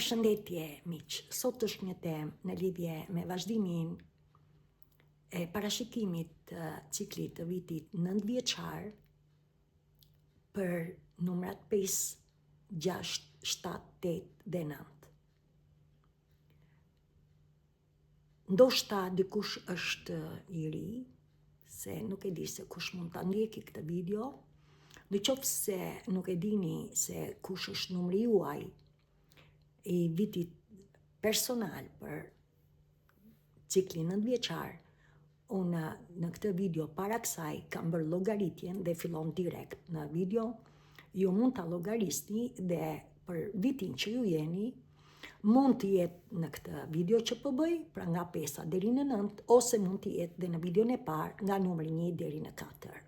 Përshëndetje, miq. Sot është një temë në lidhje me vazhdimin e parashikimit të ciklit të vitit 9 vjeçar për numrat 5, 6, 7, 8 dhe 9. Ndoshta dikush është i ri, se nuk e di se kush mund ta ndjeki këtë video, nëse nuk e dini se kush është numri juaj i vitit personal për ciklin 9 vjeçar, unë në këtë video para kësaj kam bërë llogaritjen dhe fillon direkt në video. Ju mund ta llogarisni dhe për vitin që ju jeni, mund të jetë në këtë video që po bëj, pra nga 5 deri në 9, ose mund të jetë dhe në videon e parë nga numri 1 deri në 4.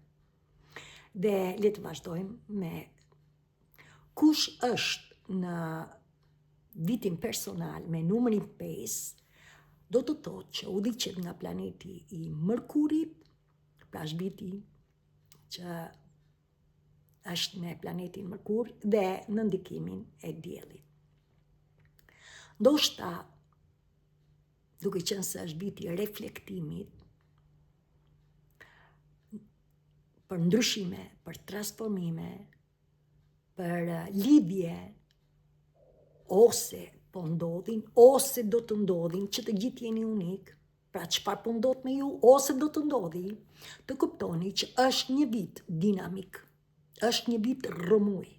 Dhe le të vazhdojmë me kush është në vitin personal me numrin 5, do të thotë që udhëheqet nga planeti i Mërkurit, pra është viti që është me planetin Mërkur dhe në ndikimin e Diellit. Ndoshta, duke qenë se është viti i reflektimit, për ndryshime, për transformime, për lidhje, ose po ndodhin, ose do të ndodhin, që të gjithë jeni unik, pra çfarë po ndodh me ju, ose do të ndodhi, të kuptoni që është një vit dinamik, është një vit rrëmuj,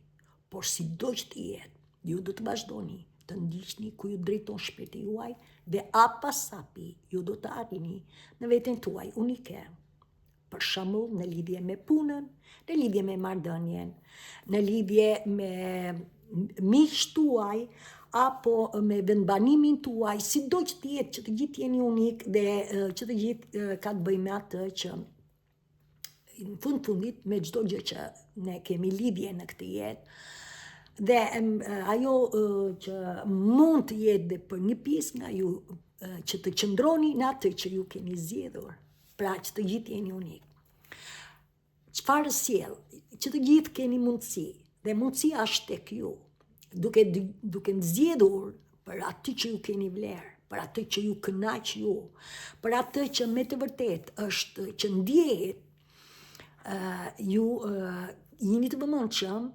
por si do që të jetë, ju do të vazhdoni të ndiqni ku ju drejton shpirti juaj dhe apasapi ju do të arrini në veten tuaj unike. Për shembull, në lidhje me punën, në lidhje me marrëdhënien, në lidhje me miqtë tuaj, apo me vendbanimin tuaj, si do që të jetë, që të gjithë jeni unik dhe që të gjithë ka të bëjë me atë që në fundit me çdo gjë që ne kemi lidhje në këtë jetë, dhe ajo që mund të jetë dhe për një pjesë nga ju që të qëndroni në atë që ju keni zgjedhur, pra që të gjithë jeni unik. Çfarë sjell? Që të gjithë keni mundësi, dhe mundësia është tek ju, duke zgjedhur për atë që ju keni vlerë, për atë që ju kënaq ju, për atë që me të vërtet është që ndjehet, ju jeni të vëmendshëm,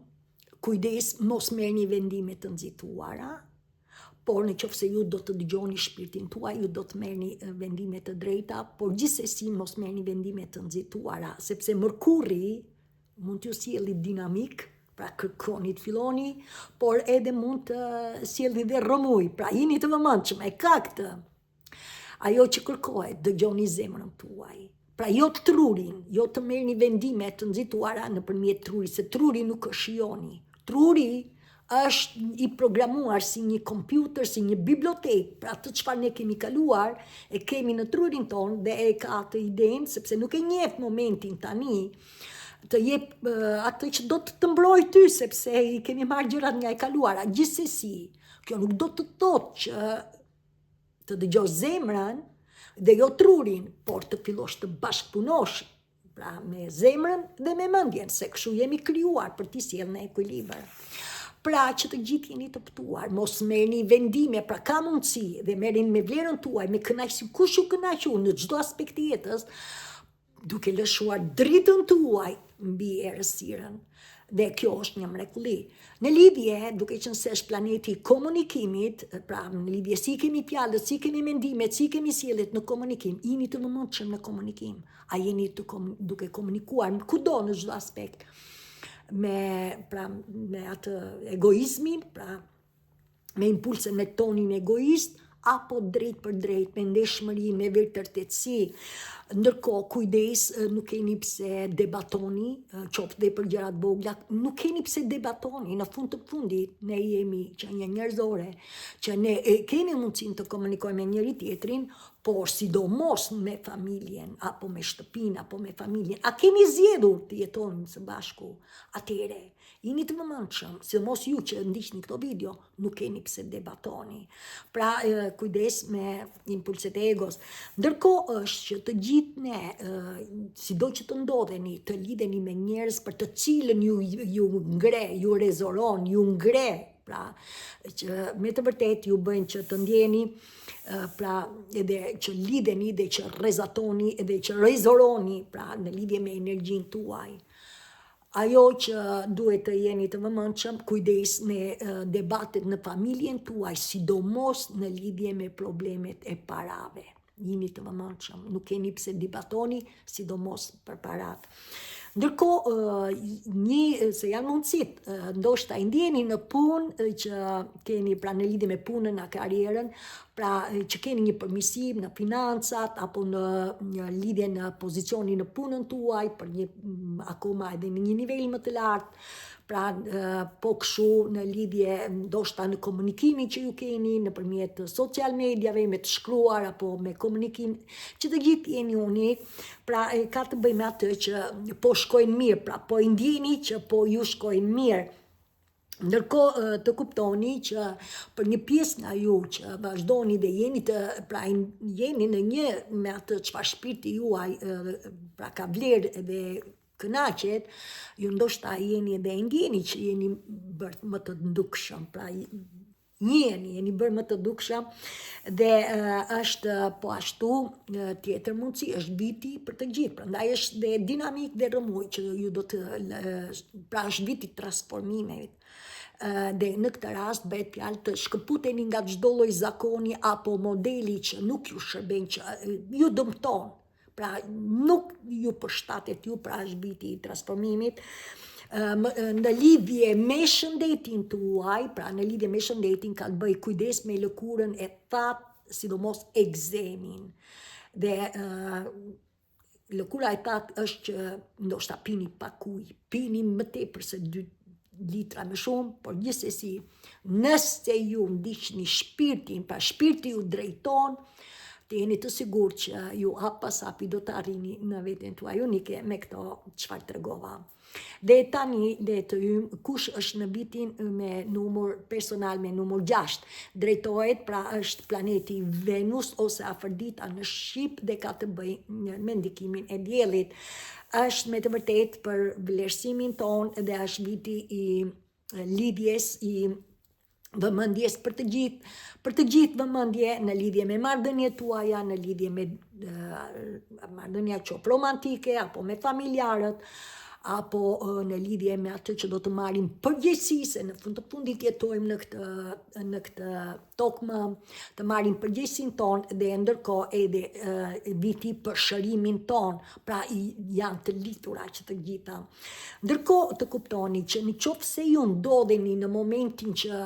kujdes mos merrni vendime të nxituara, por nëse ju do të dëgjoni shpirtin tuaj, ju do të merrni vendime të drejta, por gjithsesi mos merrni vendime të nxituara, sepse Mërkuri mund t'ju sjellë dinamik, pra kërkoni të filloni, por edhe mund të sjellë dhe rrëmuj, pra jeni të vëmendshëm, e ka këtë. Ajo që kërkohet, dëgjoni zemrën tuaj. Pra jo të trurin, jo të merrni vendime të nxituara nëpërmjet trurit, se truri nuk është shijoni. Truri është i programuar si një kompjuter, si një bibliotek, pra të çfarë ne kemi kaluar, e kemi në trurin tonë dhe e ka të idenë, sepse nuk e njeh momentin tani, të jep atë që do të mbrojë ty, sepse i kemi marrë gjërat nga e kaluara. Gjithsesi, kjo nuk do të thotë që të dëgjosh zemrën dhe jo trurin, por të fillosh të bashkëpunosh, pra me zemrën dhe me mendjen, se kështu jemi krijuar për t'i sjellë në ekuilibër. Pra që të gjithë jeni të ftuar, mos merrni vendime, pra ka mundësi dhe merrni me vlerën tuaj, me kënaqësi, kush ju kënaq në çdo aspekt të jetës, duke lëshuar dritën tuaj mbi errësirën. Dhe kjo është një mrekulli. Në lidhje, duke qenë se është planeti i komunikimit, pra në lidhje si kemi fjalët, si kemi mendimet, si kemi sjelljet në komunikim, jeni të vëmendshëm në komunikim. A jeni duke komunikuar kudo në çdo aspekt me atë egoizmin, pra me impulsen me tonin egoist, apo drejt për drejt, me ndeshmëri, me vërtetësi. Ndërkohë, kujdes, nuk keni pse debatoni, qoftë dhe për gjërat vogla, nuk keni pse debatoni. Në fund të fundit, ne jemi që një njerëzore, që ne kemi mundësinë të komunikojmë me njëri tjetrin, por sidomos me familjen, apo me shtëpinë, apo me familjen. A keni zgjedhur të jetoni së bashku? Atëherë, jeni të vëmendshëm, sidomos ju që ndiqni këto video, nuk keni pse debatoni. Pra, kujdes me impulset e egos. Ndërkohë është që të gjithë ne, sido që të ndodheni, të lidheni me njerëz për të cilën ju ngre, ju rezoron, ju ngre, pra që me të vërtet ju bëjnë që të ndjeni, pra edhe që lidheni dhe që rezatoni edhe që rezoroni pra në lidhje me energjin tuaj. Ajo që duhet të jeni të vëmendshëm, kujdes me debatet në familjen tuaj, sidomos në lidhje me problemet e parave. Jini të vëmendshëm, nuk keni pse debatoni, sidomos për parat. Ndërkohë, se janë mundësit, ndoshta i ndjeni në punë që keni pra në lidhje me punën, në karrierën, pra që keni një përmirësim në financat apo në lidhje në pozicionin në punën tuaj për një akoma edhe në një nivel më të lartë, pra po kështu në lidhje ndoshta në komunikimin që ju keni nëpërmjet social mediave, me të shkruar apo me komunikim, që të gjithë jeni unik, pra ka të bëjë me atë që po shkojnë mirë, pra po i ndjeni që po ju shkojnë mirë. Ndërkohë të kuptoni që për një pjesë nga ju që vazhdoni dhe jeni jeni në një me atë çfarë shpirti juaj pra ka vlerë dhe kënaqet, ju ndoshta jeni edhe ndjeni që jeni bërë më të dukshëm, pra jeni bërë më të dukshëm dhe është po ashtu tjetër mundësi, është viti për të gjithë, prandaj është dhe dinamik dhe rëmuj që ju do të, pra është viti transformimit. Dhe në këtë rast bëhet fjalë të shkëputeni nga çdo lloj zakoni apo modeli që nuk ju shërben, që ju dëmton, pra nuk ju përshtatet ju, pra është viti i transformimit. Në lidhje me shëndetin tuaj, pra në lidhje me shëndetin ka të bëj kujdes me lëkurën e thatë, sidomos ekzemin. Dhe lëkura e thatë është që ndoshta pini pak ujë, pini më tepër se 2 litra më shumë, por gjithsesi nëse ju ndiqni shpirtin, pra shpirti ju drejton, të jeni të sigurt që ju hap pas hapi do të arrini në veten tuaj unike me këto çfarë tregova. Dhe tani dhe të ym, kush është në vitin me numër personal me numër 6, drejtohet, pra është planeti Venus ose Afrodita në Shqip dhe ka të bëjë me ndikimin e diellit. Është me të vërtet për vlerësimin ton dhe është viti i lidhjes, i vëmendjes për të gjithë vëmendje në lidhje me marrëdhëniet tuaja, në lidhje me marrëdhënia qoftë romantike apo me familjarët, apo në lidhje me atë që do të marrim përgjegjësi, se në fund të fundit jetojmë në këtë tokë, të marrim përgjegjësinë tonë dhe ndërkohë edhe viti për shërimin tonë, pra janë të lidhura që të gjitha. Ndërkohë të kuptoni që nëse ju ndodheni në momentin që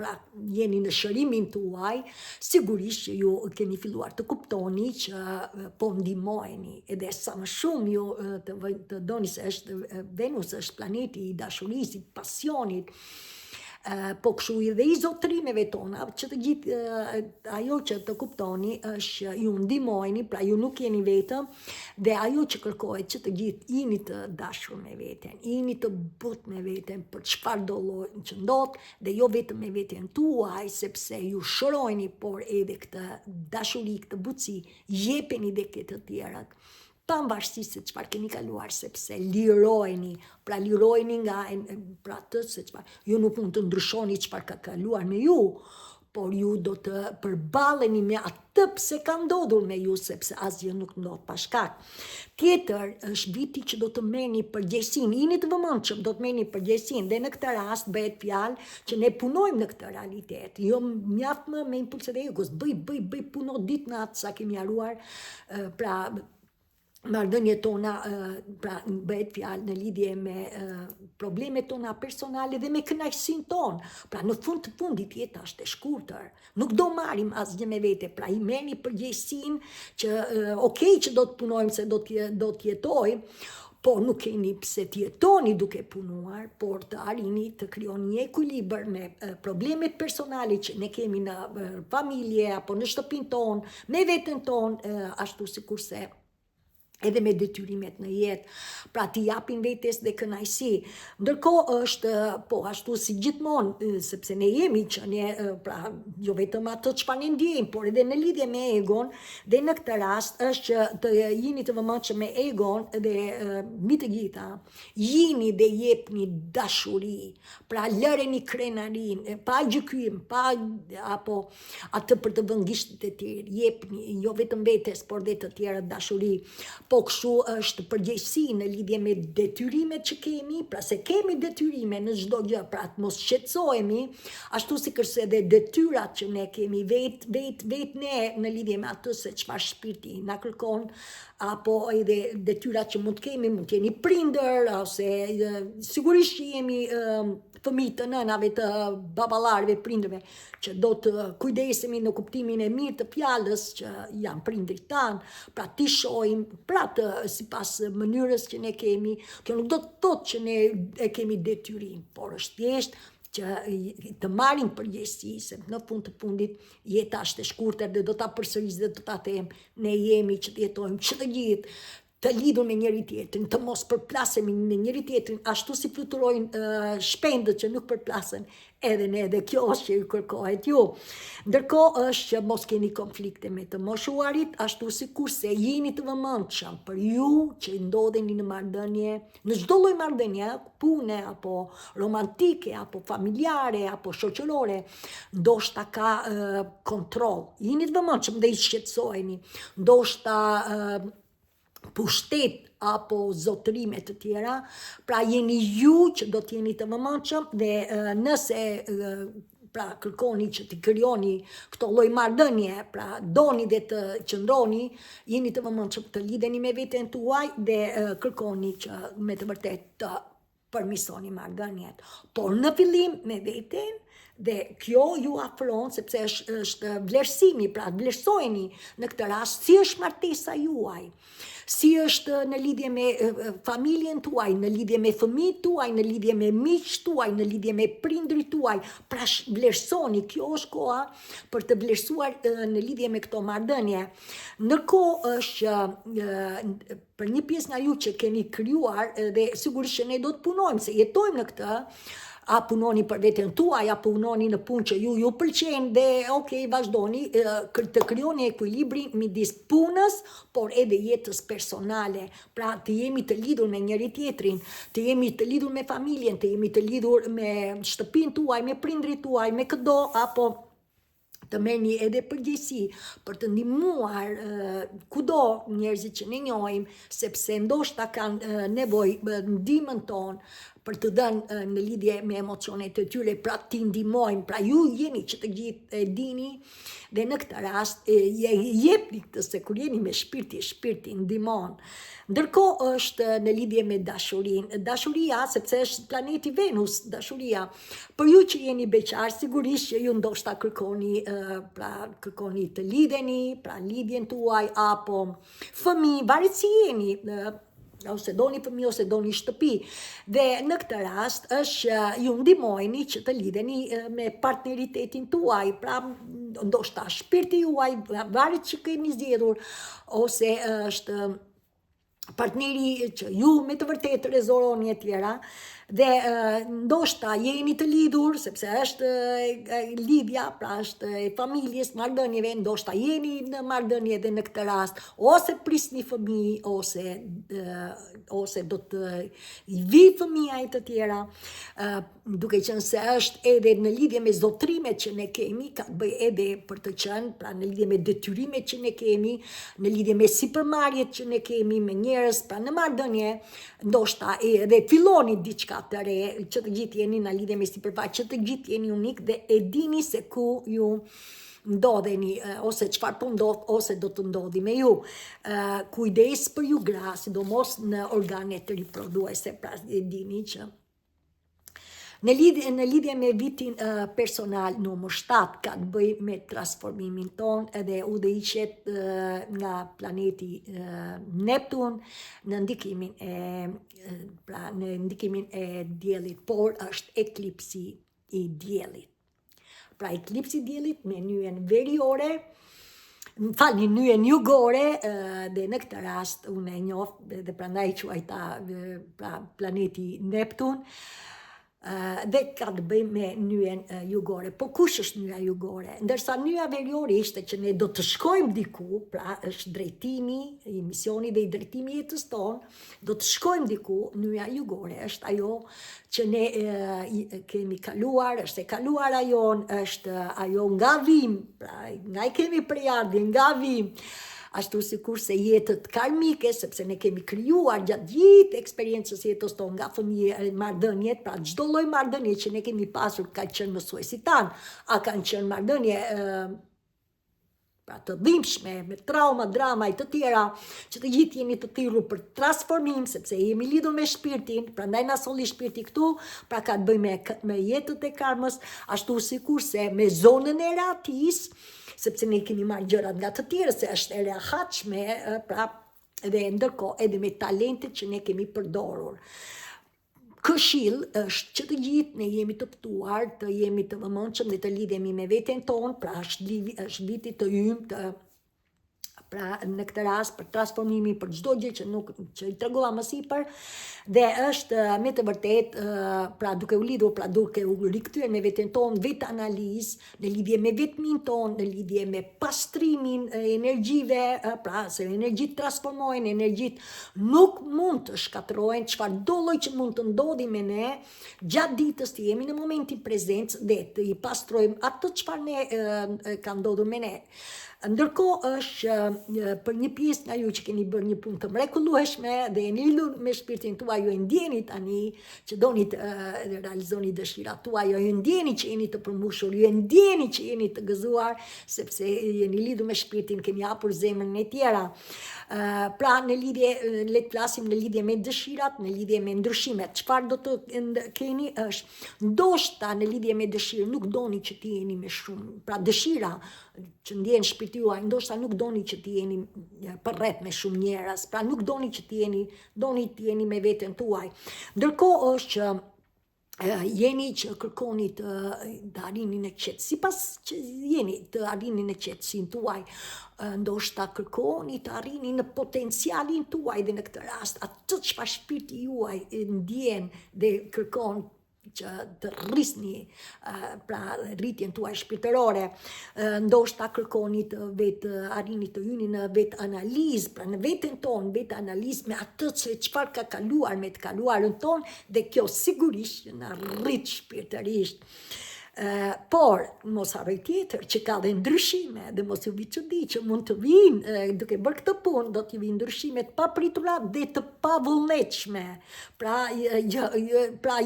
pra jeni në shërimin tuaj, sigurisht që ju keni filluar të kuptoni që po ndihmoheni, edhe sa më shumë ju të doni se është Venus është planeti i dashurisë, i pasionit, po kështu dhe i zotërimeve tona, që të gjithë ajo që të kuptoni është ju ndihmojeni, pra ju nuk jeni vetëm, dhe ajo që kërkohet që të gjithë jeni të dashur me veten, jeni të butë me veten për çfarë do lloj që ndodh, dhe jo vetëm me veten tuaj, sepse ju shërojni, por edhe këtë dashuri, këtë butësi jepeni dhe këtë të tjerat. Pavarësisht se çfarë keni kaluar, sepse lirojeni, pra lirojeni nga pra atë se çfarë, ju nuk mund të ndryshoni çfarë ka kaluar me ju, por ju do të përballeni me atë pse ka ndodhur me ju, sepse asgjë nuk ndodh pa shkak. Tjetër është viti që do të merrni përgjegjësinë, jeni të vëmendshëm, do të merrni përgjegjësinë dhe në këtë rast bëhet fjalë që ne punojmë në këtë realitet. Jo mjaft më me impulset e egos, bëj puno ditë natë sa kemi haruar, pra marrëdhëniet tona, pra bëhet fjalë në lidhje me problemet tona personale dhe me kënaqësinë tonë. Pra në fund të fundit jeta është e shkurtër. Nuk do marrim asgjë me vete, pra i merrni përgjegjësinë që okay që do të punojmë se do të jetojmë, por nuk keni pse të jetoni duke punuar, por të arrini të krijoni një ekuilibër me problemet personale që ne kemi në familje apo në shtëpinë tonë, me veten tonë, ashtu sikurse edhe me detyrimet në jetë, pra t'i japin vetes dhe kënaqësi. Ndërkohë është, po ashtu si gjithmonë, sepse ne jemi që ne, pra jo vetëm atë çfarë ne ndjejmë, por edhe në lidhje me egon, dhe në këtë rast është që të jini të vëmendshëm me egon dhe mbi të gjitha, jini dhe jepni dashuri, pra lëreni krenarin, pa gjykim, pa apo atë për të vëngisht të tjerë, jepni jo vetëm vetes, por dhe të tjerë dashuri. Po kështu është përgjegjësi në lidhje me detyrimet që kemi, pra se kemi detyrime në çdo gjë, pra të mos shqetësohemi, ashtu sikurse edhe detyrat që ne kemi vet ne në lidhje me atë se çfarë shpirti na kërkon, apo edhe detyrat që mund të kemi, mund të jeni prindër, ose sigurisht që jemi fëmijë të nënave, të baballarëve, prindërve, që do të kujdesemi në kuptimin e mirë të fjalës që janë prindrit tanë, pra t'i shohim, pra të sipas mënyrës që ne kemi, kjo nuk do të thotë që ne e kemi detyrim, por është thjesht që të marrim përgjegjësi, se në fund të fundit jeta është e shkurtër dhe do ta përsëris dhe do ta them, ne jemi që të jetojmë që të gjithë të lidhur me njëri tjetrin, të mos përplasemi me njëri tjetrin, ashtu si fluturojnë shpendët që nuk përplasen, edhe ne, dhe kjo është që ju kërkohet ju. Ndërkohë është që mos keni konflikte me të moshuarit, ashtu sikurse jeni të vëmendshëm për ju që ndodheni në marrëdhënie, në çdo lloj marrëdhënie, pune apo romantike apo familjare apo shoqërore, ndoshta ka kontroll. Jeni të vëmendshëm dhe i shqetësoheni, ndoshta pushtet apo zotërime të tjera, pra jeni ju që do t'jeni të vëmendshëm dhe nëse pra kërkoni që t'i krijoni këto lloj marrëdhënie, pra doni dhe të qëndroni, jeni të vëmendshëm të lidheni me veten tuaj dhe kërkoni që me të vërtet të përmirësoni marrëdhëniet. Por në fillim me veten, dhe kjo ju afron sepse është vlerësimi, pra vlerësojeni në këtë rast si është martesa juaj, si është në lidhje me familjen tuaj, në lidhje me fëmijët tuaj, në lidhje me miqt tuaj, në lidhje me prindrit tuaj, pra vlerësoni, kjo është koha për të vlerësuar në lidhje me këto marrëdhënie. Ndërkohë është që për një pjesë nga ju që keni krijuar, dhe sigurisht që ne do të punojmë, se jetojmë në këtë, a punoni për veten tuaj, a punoni në punë që ju pëlqen dhe okay, vazhdoni të krijoni ekuilibrin midis punës, por edhe jetës personale. Pra të jemi të lidhur me njëri tjetrin, të jemi të lidhur me familjen, të jemi të lidhur me shtëpinë tuaj, me prindrit tuaj, me këdo, apo të merrni edhe përgjegjësi për të ndihmuar kudo njerëzit që ne njohim, sepse ndoshta kanë nevojë ndihmën tonë për të dhënë në lidhje me emocionet e tyre, pra t'i ndihmojmë, pra ju jeni që të gjithë e dini, dhe në këtë rast jepni këtë, se kur jeni me shpirti ndihmon. Ndërkohë është në lidhje me dashurinë. Dashuria, sepse është planeti Venus, dashuria. Për ju që jeni beqar, sigurisht që ju ndoshta kërkoni të lidheni, pra lidhjen tuaj apo fëmijë, varet si jeni, ose doni fëmijë ose doni shtëpi. Dhe në këtë rast është që ju ndihmojeni që të lidheni me partneritetin tuaj, pra ndoshta shpirti juaj, varet që keni zgjedhur, ose është partneri që ju me të vërtet rezononi e tjera, dhe ndoshta jeni të lidhur, sepse është lidhja, pra është e familjes, marrëdhënieve, ndoshta jeni në marrëdhënie dhe në këtë rast, ose prisni fëmijë, ose do të vi fëmija e të tjera, duke qenë se është edhe në lidhje me zotrimet që ne kemi, ka të bëj edhe për të qenë, pra në lidhje me detyrimet që ne kemi, në lidhje me sipërmarrjet që ne kemi me njerëz, pra në marrëdhënie, ndoshta edhe filloni diçka të re, që të gjithë jeni në lidhje me sipërfaqe, që të gjithë jeni unik dhe e dini se ku ju ndodheni, ose çfarë po ndodh, ose do të ndodhi me ju. Kujdes për ju gra, sidomos në organet riprodhuese, pra e dini që në lidhje me vitin personal numër 7 ka të bëj me transformimin ton edhe udhëhiqet nga planeti Neptun në ndikimin e diellit, por është eklipsi i diellit. Pra eklipsi i diellit me nyjen veriore më falni, nyjen jugore, dhe në këtë rast unë e njoh dhe prandaj quajta pra planeti Neptun, dhe ka të bëjë me nyjen jugore. Po kush është nyja jugore? Ndërsa nyja veriore ishte që ne do të shkojmë diku, pra është drejtimi i misionit dhe i drejtimi i jetës tonë, do të shkojmë diku. Nyja jugore është ajo që ne kemi kaluar, është e kaluara jonë, është ajo nga vim, pra nga i kemi prejardhje, nga vim, ashtu sikur se jetët karmike, sepse ne kemi krijuar gjatë gjithë eksperiencës jetës tonë nga fëmijë, marrëdhëniet, pra çdo lloj marrëdhënie që ne kemi pasur ka qenë mësuesit tanë, a kanë qenë marrëdhënie pra të dhimbshme, me trauma, drama e të tjera, që të gjithë jeni të thirrur për transformim, sepse jemi lidhur me shpirtin, prandaj na solli shpirti këtu, pra ka të bëjë me jetët e karmës, ashtu sikur se me zonën e ratis, sepse ne kemi marrë gjërat nga të tjerë, se është e rehatshme, pra dhe ndërkohë edhe me talentet që ne kemi përdorur. Këshill është që të gjithë ne jemi të ftuar, të jemi të vëmendshëm dhe të lidhemi me veten tonë, pra është viti të ymë, të pra në këtë rast për transformimin, për çdo gjë që i tregova më sipër, dhe është me të vërtet pra duke u lidhur, pra duke u rikthyer me veten tonë, vetë analizë, në lidhje me vetmin tonë, në lidhje me pastrimin e energjive, pra se energjit transformohen, energjit nuk mund të shkatërrohen, çfarëdo lloj që mund të ndodhi me ne, gjatë ditës të jemi në momentin prezencë dhe të i pastrojmë atë çfarë ne ka ndodhur me ne. Ndërkohë është për një pjesë nga ju që keni bërë një punë të mrekullueshme dhe jeni lidhur me shpirtin tuaj, ju e ndjeni tani që doni të realizoni dëshirat tuaja, ju e ndjeni që jeni të përmbushur, ju e ndjeni që jeni të gëzuar, sepse jeni lidhur me shpirtin, keni hapur zemrën e tjera. Pra në lidhje, le të flasim në lidhje me dëshirat, në lidhje me ndryshimet. Çfarë do të keni është, ndoshta në lidhje me dëshirë nuk doni që të jeni me shumë, pra dëshira që ndjen shpirti juaj, ndoshta nuk doni që të jeni përreth me shumë njerëz, pra nuk doni që doni të jeni me veten tuaj. Ndërkohë është që jeni që kërkoni të arrini në qetësi, sipas që jeni të arrini në qetësinë tuaj, ndoshta kërkoni të arrini në potencialin tuaj, dhe në këtë rast atë çfarë shpirti juaj ndjen dhe kërkon që të rrisni pra rritjen tuaj shpirtërore, ndoshta kërkoni të vetë arrini të hyni në vetë analizë, pra në veten tonë, vetë analizë me atë që çfarë ka kaluar me të kaluarën tonë, dhe kjo sigurisht që na rrit shpirtërisht. Por mos harroj tjetër që ka dhe ndryshime, dhe mos ju vi çudi që mund të vinë duke bërë këtë punë, do të vinë ndryshime të papritura dhe të pavullnetshme. Pra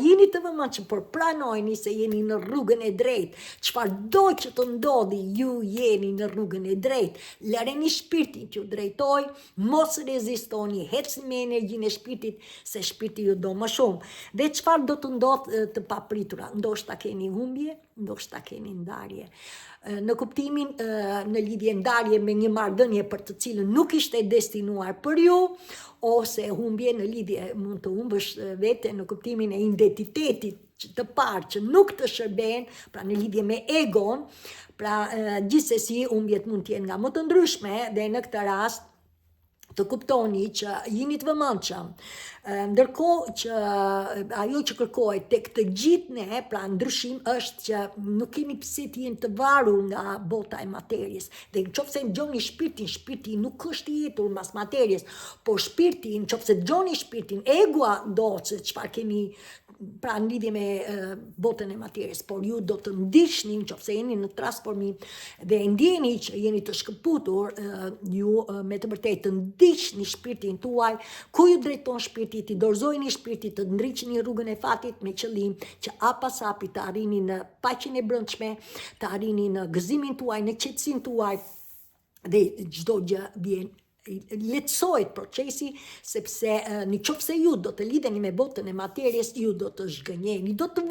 jeni të vëmendshëm, por pranojeni se jeni në rrugën e drejtë. Çfarëdo që të ndodhi, ju jeni në rrugën e drejtë. Lëreni shpirtin që ju drejtoj, mos rezistoni, ecni me energjinë e shpirtit, se shpirti ju do më shumë. Dhe çfarë do të ndodhë të papritura? Ndoshta keni humbje, ndoshta keni ndarje. Në kuptimin në lidhje ndarje me një marrëdhënie për të cilën nuk ishte destinuar për ju, ose humbje në lidhje mund të humbësh veten në kuptimin e identitetit të parë që nuk të shërben, pra në lidhje me egon, pra gjithsesi humbjet mund të jenë nga më të ndryshme, dhe në këtë rast të kuptoni që jeni të vëmendshëm. Ndërkohë që ajo që kërkohet tek të gjithë ne, pra ndryshim, është që nuk kemi pse të jenë të varur nga bota e materjes. Dhe nëse dëgjoni shpirtin, shpirti nuk është i jetur mas materjes, por shpirti, nëse dëgjoni shpirtin, egua do që çfarë kemi pra në lidhje me botën e materjes, por ju do të ndiqni nëse jeni në transformim dhe ndjeni që jeni të shkëputur, ju me të vërtetë të ndiqni shpirtin tuaj, ku ju drejton shpirti, të dorëzojeni shpirtit, të ndriçni rrugën e fatit me qëllim që apas api të arrini në paqen e brendshme, të arrini në gëzimin tuaj, në qetësinë tuaj, dhe çdo gjë vjen lehtësohet procesi, sepse nëse ju do të lidheni me botën e materjes, ju do të zhgënjeni, do të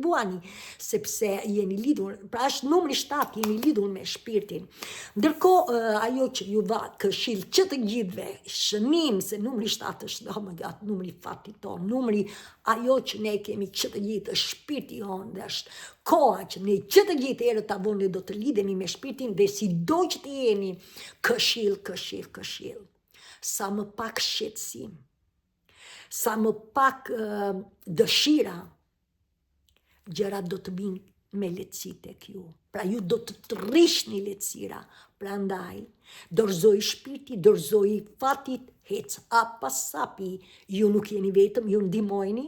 vuani, sepse jeni lidhur, pra është numri 7, jeni lidhur me shpirtin. Ndërkohë ajo që ju va këshill që të gjithëve, shënim se numri 7 është numri fatit ton, numri ajo që ne kemi që të gjithë, shpirti jonë dhe është koha që ne që të gjithë erë të avonë do të lidhemi me shpirtin dhe si do që të jeni këshill. Sa më pak shqetësim, sa më pak dëshira, gjërat do të vinë me lehtësi tek ju. Pra ju do të rrishni lehtësira. Prandaj, dorëzoj shpirti, dorëzoj fatit, hec pas sapi. Ju nuk jeni vetëm, ju ndihmojni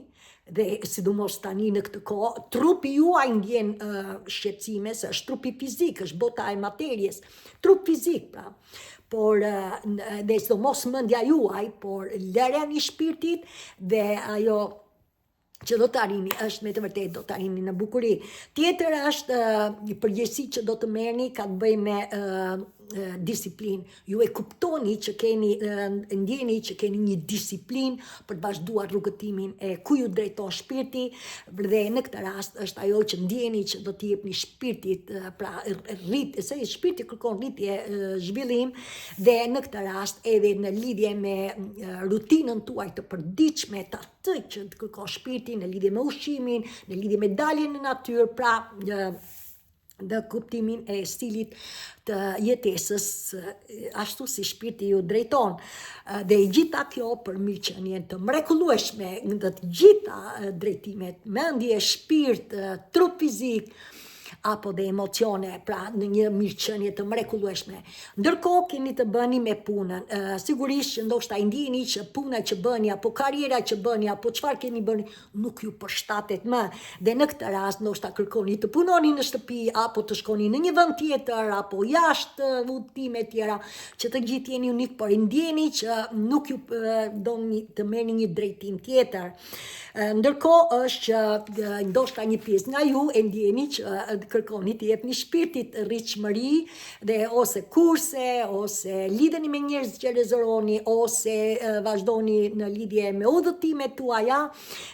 dhe sidomos tani në këtë kohë, trupi juaj ndjen shqetësime, se është trupi fizik, është bota e materjes, trup fizik pra. Por dhe sidomos mendja juaj, por lërja një shpirtit dhe ajo që do të arrini, është me të vërtet do të arrini në bukuri. Tjetër është përgjegjësi që do të merrni ka të bëjë me disiplinë. Ju e kuptoni që keni, ndjeni që keni një disiplinë për të vazhduar rrugëtimin e ku ju drejton shpirti, dhe në këtë rast është ajo që ndjeni që do t'i jepni shpirtit, pra se shpirti kërkon rritje, zhvillim, dhe në këtë rast edhe në lidhje me rutinën tuaj të përditshme të atë që të kërkon shpirti, në lidhje me ushqimin, në lidhje me daljen në natyrë, pra dhe kuptimin e stilit të jetesës ashtu si shpirti ju drejton. Dhe i gjitha kjo për mirëqenien të mrekullueshme në të gjitha drejtimet, mendje, shpirt, trup fizik, apo dhe emocione, pra në një mirëqenie të mrekullueshme. Ndërkohë keni të bëni me punën. Sigurisht që ndoshta i ndjeni që puna që bëni, apo karriera që bëni, apo çfarë keni bëni, nuk ju përshtatet më. Dhe në këtë rast ndoshta kërkoni të punoni në shtëpi, apo të shkoni në një vend tjetër, apo jashtë udhëtime tjera, që të gjithë jeni unik, por i ndjeni që nuk ju doni të merrni një drejtim tjetër. Ndërkohë është që ndoshta një pjesë nga ju e ndjeni që kërkoni të jepni shpirtit rritshmëri dhe ose kurse, ose lidheni me njerëz që rezervoni, ose vazhdoni në lidhje me udhëtimet tuaja,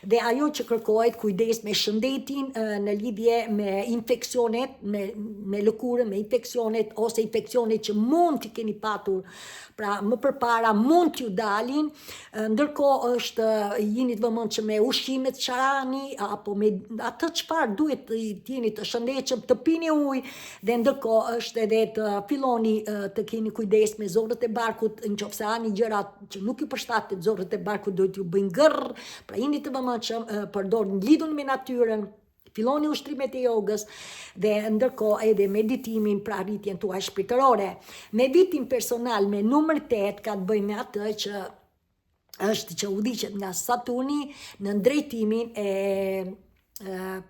dhe ajo që kërkohet kujdes me shëndetin në lidhje me infeksionet, me lëkurën, me infeksionet ose infeksionet që mund të keni patur, pra më përpara mund t'ju dalin. Ndërkohë është jeni të vëmendshëm me ushqimet çarani, apo me atë çfarë duhet të jeni të shëndetshëm, të pini ujë, dhe ndërkohë është edhe të filloni të keni kujdes me zorët e barkut, nëse ani gjërat që nuk ju përshtatet, zorët e barkut duhet ju bëjnë gërr, pra jeni të vëmendshëm, përdorni, lidhuni me natyrën, filloni ushtrimet e jogës dhe ndërkohë edhe meditimin, pra rritjen tuaj shpirtërore. Me vitin personal me numër 8 ka të bëjë me atë që është që udhëhiqet nga Saturni në drejtimin e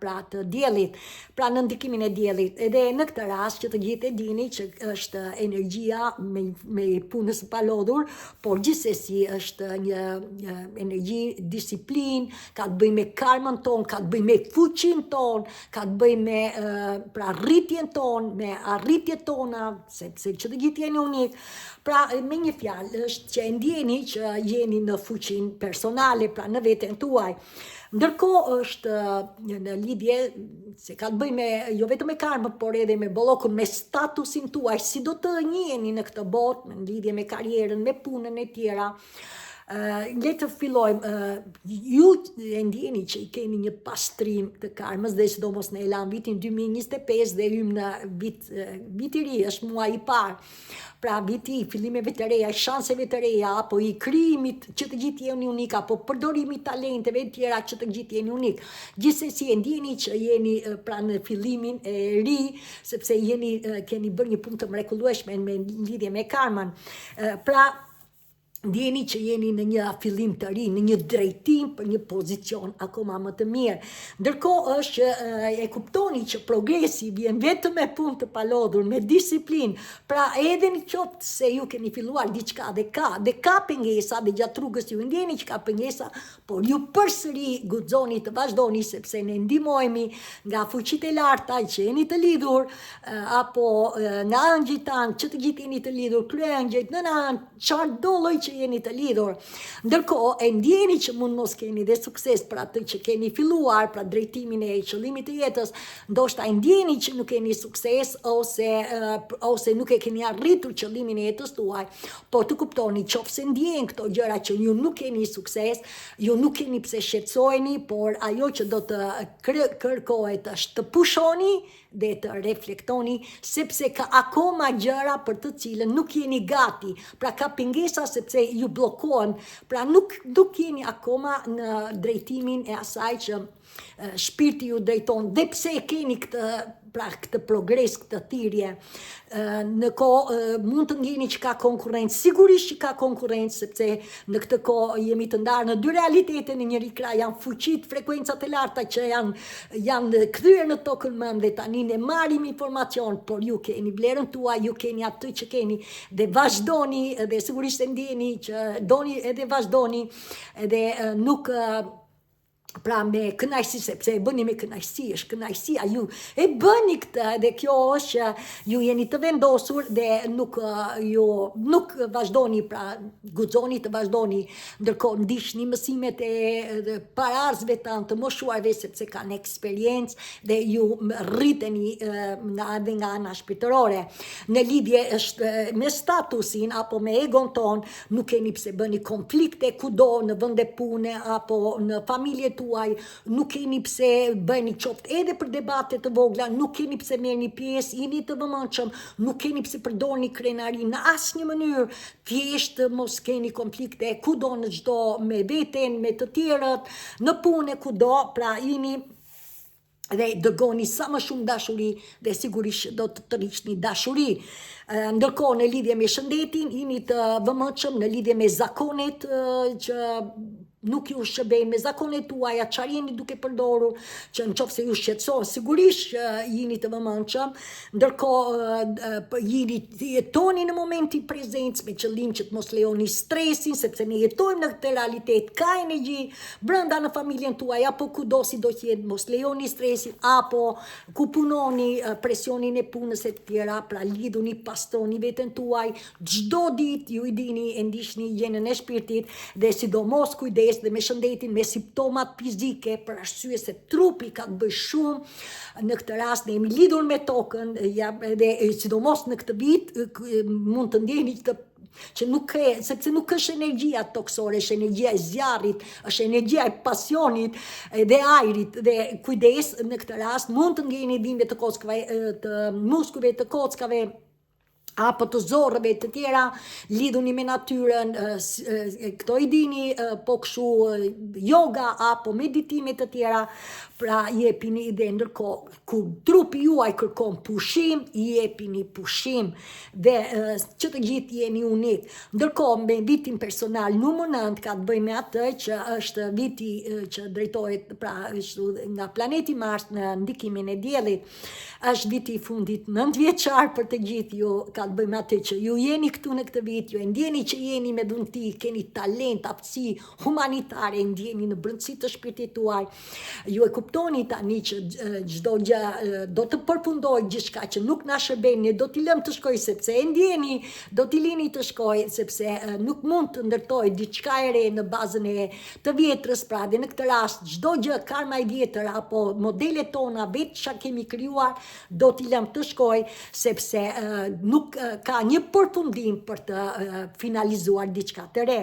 pra të diellit, pra në ndikimin e diellit. Edhe në këtë rast që të gjithë e dini që është energjia me punës së palodhur, por gjithsesi është një energji disiplin, ka të bëjë me karmën ton, ka të bëjë me fuqinë ton, ka të bëjë me pra rritjen ton, me arritjet tona, sepse që të gjithë jeni unik. Pra me një fjalë është që e ndjeni që jeni në fuqinë personale, pra në veten tuaj. Ndërkohë është në lidhje, se ka të bëjë me, jo vetëm me karmën, por edhe me bollokun, me statusin tuaj, si do të njiheni në këtë botë, në lidhje me karrierën, me punën e tjera. Le të fillojmë, ju e ndjeni që i keni një pastrim të karmës, dhe sidomos në elan vitin 2025 dhe hym në vit i ri, është muaj i parë. Pra viti i fillimeve të reja, shanseve të reja, apo i krijimit që të gjithë jeni unik, apo përdorimit talenteve tjera që të gjithë jeni unik. Gjithsesi e ndjeni që jeni pra në fillimin e ri, sepse keni bërë një punë të mrekullueshme me lidhje me karmën. Pra ndjeni që jeni në një fillim të ri, në një drejtim për një pozicion akoma më të mirë. Ndërkohë është që e kuptoni që progresi vjen vetëm me punë të palodhur, me disiplinë. Pra edhe në qoftë se ju keni filluar diçka dhe ka pengesa, dhe gjatë rrugës ju ndjeni që ka pengesa, por ju përsëri guxoni të vazhdoni, sepse ne ndihmohemi nga fuqitë e larta që jeni të lidhur, apo nga angjëjt tanë që të gjithë jeni të lidhur, kryengjëjt, nëna, çfarë do lloj që që jeni të lidhur. Ndërkohë, e ndjeni që mund mos keni dhe sukses për atë që keni filluar, pra drejtimin e qëllimit të jetës, ndoshta e ndjeni që nuk keni sukses ose nuk e keni arritur qëllimin e jetës tuaj, po të kuptoni qofse ndjen këto gjëra që ju nuk keni sukses, ju nuk keni pse shqetësoheni, por ajo që do të kërkohet është të pushoni dhe të reflektoni, sepse ka akoma gjëra për të cilën nuk jeni gati, pra ka pengesa sepse ju bllokohen, pra nuk jeni akoma në drejtimin e asaj që shpirti ju drejton, dhe pse keni këtë progres, këtë thirrje, në kohë mund të ndjeni që ka konkurrencë, sigurisht që ka konkurrencë, sepse në këtë kohë jemi të ndarë në dy realitete në njëri krah, janë fuqit, frekuencat e larta që janë kthyer në tokën mend dhe tani ne marrim informacion, por ju keni vlerën tuaj, ju keni atë që keni dhe vazhdoni, dhe sigurisht e ndjeni që doni edhe vazhdoni, edhe nuk pra me kënaqësi, sepse e bëni me kënaqësi, është kënaqësia, ju e bëni këtë dhe kjo është që ju jeni të vendosur dhe nuk vazhdoni, pra guxoni të vazhdoni, ndërkohë ndiqni mësimet e pararzëve tanë të moshuarve, sepse kanë eksperiencë dhe ju rriteni nga ana shpirtërore. Në lidhje është me statusin apo me egon ton, nuk keni pse bëni konflikte kudo në vende pune apo në familje tuaj, nuk keni pse bëni qoftë edhe për debate të vogla, nuk keni pse merrni pjesë, jeni të vëmendshëm, nuk keni pse përdorni krenari në asnjë mënyrë, thjesht mos keni konflikte kudo në çdo me veten, me të tjerët, në punë kudo, pra jeni dhe dërgoni sa më shumë dashuri dhe sigurisht do të rriqni dashuri. Ndërkohë në lidhje me shëndetin, jeni të vëmendshëm, në lidhje me zakonet që nuk ju shëbejnë, me zakonet tuaja, çfarë jeni duke përdorur, që nëse ju shqetëson, sigurisht jeni të vëmendshëm, ndërkohë jetoni në momentin prezent me qëllim që të mos lejoni stresin, sepse ne jetojmë në këtë realitet, ka energji brenda në familjen tuaj apo kudo si do të jetë, mos lejoni stresin, apo ku punoni, presionin e punës e të tjera, pra lidhuni, pastroni veten tuaj, çdo ditë ju i dini e ndiqni gjenën e shpirtit dhe sidomos kujdes dhe me shëndetin, me simptomat fizike, për arsye se trupi ka të bëjë shumë në këtë rast, ne jemi lidhur me tokën dhe sidomos në këtë vit mund të ndjeni që sepse nuk është energjia toksore, është energjia e zjarrit, është energjia e pasionit dhe ajrit, dhe kujdes në këtë rast mund të ndjeni dhimbje të kockave, të muskujve, të kockave, apo të zorrëve të tjera, lidhuni me natyrën, këto i dini, po kështu yoga apo meditime të tjera, pra jepini dhe ndërkohë kur trupi juaj kërkon pushim, jepini pushim dhe që të gjithë jeni unik. Ndërkohë me vitin personal numër 9 ka të bëjë me atë që është viti që drejtohet pra nga planeti Mars në ndikimin e diellit, është viti i fundit 9 vjeçar për të gjithë ju, ka të bëjë me atë që ju jeni këtu në këtë vit, ju e ndjeni që jeni me dhunti, keni talent, aftësi humanitare, ndjeni në brendësi të shpirtit tuaj, ju e kuptoni tani që çdo gjë do të përfundojë, gjithçka që nuk na shërben, ne do t'i lëmë të shkojë, sepse e ndjeni, do t'i lini të shkojë, sepse nuk mund të ndërtojë diçka e re në bazën e të vjetrës, pra dhe në këtë rast çdo gjë karma e vjetër apo modelet tona vetë çka kemi krijuar, do t'i lëmë të shkojë, sepse nuk ka një përfundim për të finalizuar diçka të re.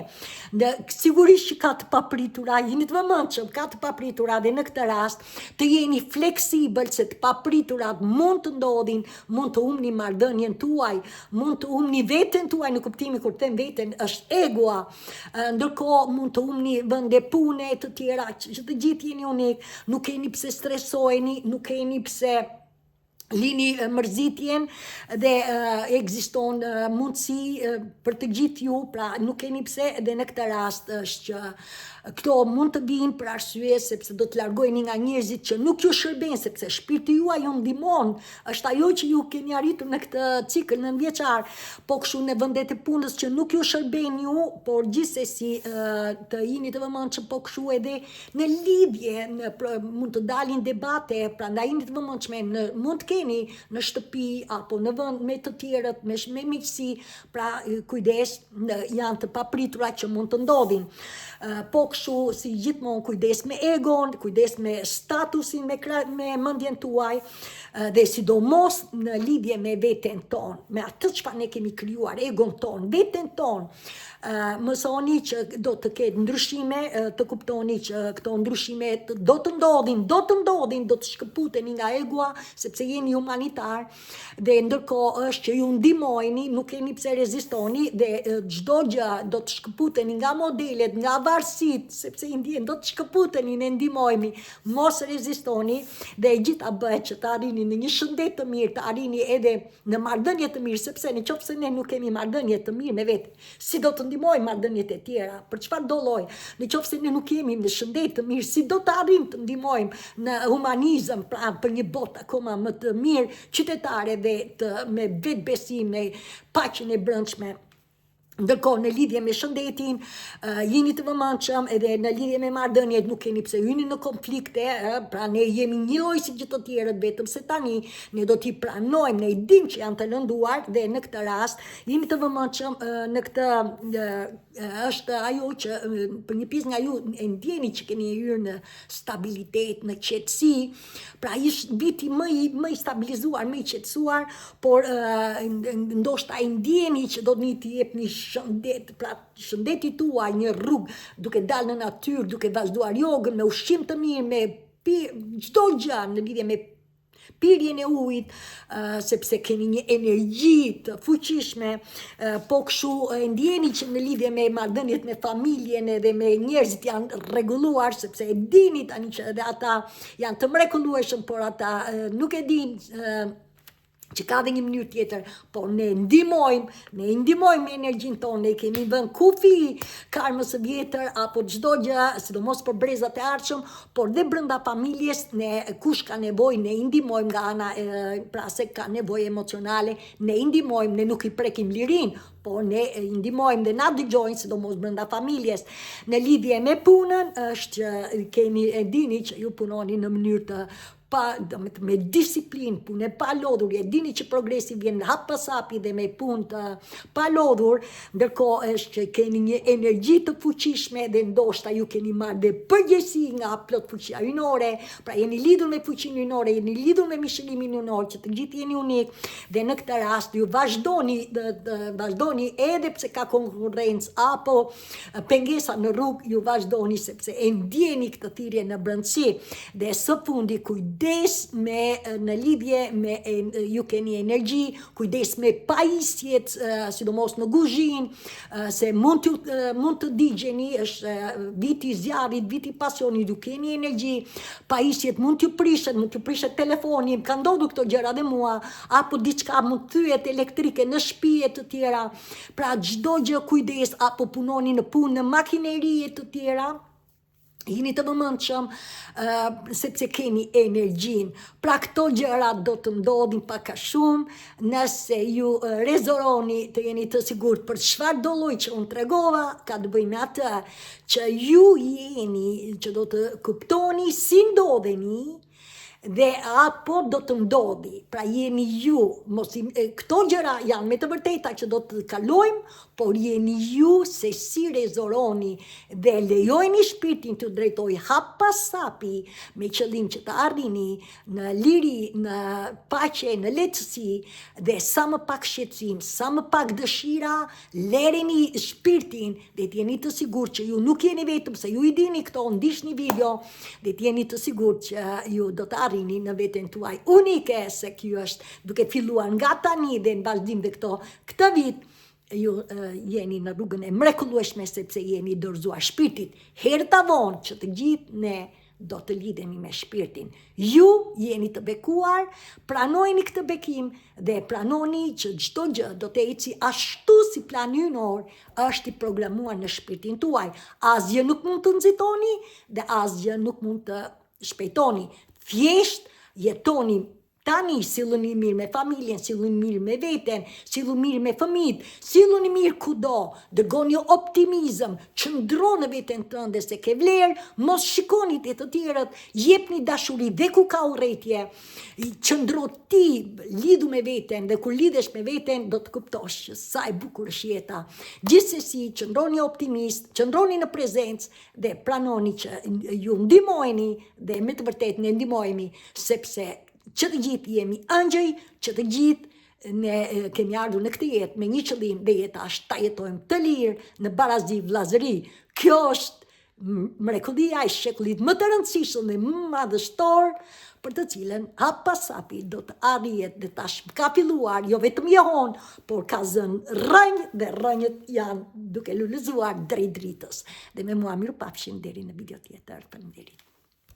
Sigurisht që ka të papritura, jeni të vëmendshëm, ka të papritura dhe në këtë rast të jeni fleksibël, se të papriturat mund të ndodhin, mund të humni marrëdhënien tuaj, mund të humni veten tuaj, në kuptimin kur them veten është egoa, ndërkohë mund të humni vende pune të tjera, që të gjithë jeni unik, nuk keni pse stresoheni, nuk keni pse lini mërzitjen dhe ekziston mundësi për të gjithë ju, pra nuk keni pse, dhe në këtë rast është që Këto mund të vinë për arsye sepse do të largojeni nga njerëzit që nuk ju shërben, sepse shpirti juaj ju ndihmon, është ajo që ju keni arritur në këtë cikël 9-vjeçar, po kështu në vendet e punës që nuk ju shërben ju, por gjithsesi të jeni të vëmendshëm, po kështu edhe në lidhje, mund të dalin debate, prandaj jeni të vëmendshëm, mund të keni në shtëpi apo në vend me të tjerët, me miqësi, pra kujdes, janë të papritura që mund të ndodhin. Po kështu si gjithmonë kujdes me egon, kujdes me statusin, me mendjen tuaj, dhe sidomos në lidhje me veten tonë, me atë çfarë ne kemi krijuar, egon tonë, veten tonë. Mësoni që do të ketë ndryshime, të kuptoni që këto ndryshime do të ndodhin, do të shkëputeni nga egua, sepse jeni humanitar, dhe ndërkohë është që ju ndihmojeni, nuk keni pse rezistoni, dhe çdo gjë do të shkëputeni nga modelet, nga varësit, sepse i ndjen do të shkëputeni, ne ndihmojemi, mos rezistoni, dhe e gjitha bëhet që të arrini në një shëndet të mirë, të arrini edhe në marrëdhënie të mirë, sepse nëse ne nuk kemi marrëdhënie të mirë me vetë, si do të ndihmojmë marrëdhëniet e tjera, për çfarë do lloj? Nëse ne nuk jemi në shëndet të mirë, si do të arrijmë të ndihmojmë në humanizëm, pra për një botë akoma më të mirë qytetare dhe me vetbesim, me paqen e brendshme. Ndërkohë në lidhje me shëndetin, jeni të vëmendshëm, edhe në lidhje me marrëdhëniet nuk keni pse hyni në konflikte, pra ne jemi një lloj si gjithë të tjerët, vetëm se tani ne do t'i pranojmë, ne i dim që janë të lënduar, dhe në këtë rast jeni të vëmendshëm, në këtë është ajo që për një pjesë nga ju e ndjeni që keni hyrë në stabilitet, në qetësi, pra ish viti më i stabilizuar, më i qetësuar, por ndoshta e ndjeni që do t'i jepni shëndet, pra shëndeti tuaj një rrugë, duke dalë në natyrë, duke vazhduar jogën, me ushqim të mirë, me çdo gjë në lidhje me pirjen e ujit, sepse keni një energji të fuqishme, po kështu ndjeni që në lidhje me marrëdhëniet me familjen edhe me njerëzit janë rregulluar, sepse e dini tani që edhe ata janë të mrekullueshëm, por ata nuk e dinë që ka dhe një mënyrë tjetër, por ne ndihmojmë energjinë tonë, ne kemi vënë kufi karmës së vjetër, apo çdo gjë, sidomos për brezat e ardhshëm, por dhe brenda familjes, ne kush ka nevojë, ne i ndihmojmë nga ana, pra se ka nevojë emocionale, ne i ndihmojmë, ne nuk i prekim lirinë, por ne i ndihmojmë dhe na dëgjojnë, sidomos brenda familjes. Në lidhje me punën, është që e dini që ju punoni në mënyrë të me disiplinë, punë pa lodhur, e dini që progresi vjen hap pas hapi dhe me punë të pa lodhur, ndërkohë është që keni një energji të fuqishme dhe ndoshta ju keni marrë dhe përgjegjësi nga plot fuqia hyjnore, pra jeni lidhur me fuqinë hyjnore, jeni lidhur me mishëllimin hyjnor, që të gjithë jeni unik, dhe në këtë rast ju vazhdoni edhe pse ka konkurrencë apo pengesa në rrugë, ju vazhdoni sepse e ndjeni këtë thirrje në brendësi, dhe së fundi në lidhje me ju keni energji, kujdes me pajisjet, sidomos në kuzhinë, se mund të digjeni, është viti i zjarrit, viti i pasionit, ju keni energji, pajisjet mund t'ju prishet telefoni, ka ndodhur këto gjëra dhe mua, apo diçka mund thyet elektrike në shtëpi e të tjera, pra çdo gjë kujdes, apo punoni në punë në makineri e të tjera, jeni të vëmendshëm, sepse keni energjin. Pra këto gjëra do të ndodhin pak a shumë, nëse ju rezoroni të jeni të sigurt për çfarë do lloj që unë tregova, ka të bëjë me atë që ju jeni, që do të kuptoni si ndodheni, dhe apo do të ndodhi, pra jeni ju, këto gjëra janë me të vërteta që do të kalojmë, por jeni ju se si rezoroni dhe lejojeni shpirtin të drejtoj hap pas hapi, me qëllim që të arrini në liri, në paqe, në lehtësi, dhe sa më pak shqetësim, sa më pak dëshira, lereni shpirtin dhe t'jeni të sigurt që ju nuk jeni vetëm, se ju i dini këto, ndiqni video, dhe t'jeni të sigurt që ju do të arrini në veten tuaj unike, se kjo është duke filluar nga tani dhe në vazhdim dhe këtë vit, ju jeni në rrugën e mrekullueshme, sepse jeni dorëzuar shpirtit. Herë ta vonë që të gjithë ne do të lidhemi me shpirtin. Ju jeni të bekuar, pranojni këtë bekim dhe pranoni që çdo gjë do të eci ashtu si plani ynë është i programuar në shpirtin tuaj. Asgjë nuk mund të nxitoni dhe asgjë nuk mund të shpejtoni. Thjesht jetoni tani, silluni mirë me familjen, silluni mirë me veten, silluni mirë me fëmijët, silluni mirë kudo, dërgoni optimizëm, qëndroni në veten tënde se ke vlerë, mos shikoni te të tjerët, jepni dashuri dhe ku ka urrëtie. Qëndro ti, lidhu me veten dhe kur lidhesh me veten do të kuptosh që sa e bukur është jeta. Gjithsesi, qëndroni optimist, qëndroni në prezencë dhe pranoni që ju ndihmojeni dhe me të vërtetë ne ndihmojemi sepse që të gjithë jemi ëngjëj, që të gjithë ne kemi ardhur në këtë jetë me një qëllim dhe jeta është ta jetojmë të lirë në barazi vllazëri. Kjo është mrekullia e shekullit më të rëndësishëm dhe më madhështor për të cilën hap pas hapi do të arrihet dhe tash ka filluar jo vetëm jehon, por ka zënë rënjë dhe rënjët janë duke lulëzuar drejt dritës. Dhe me mua mirupafshim deri në video tjetër. Faleminderit.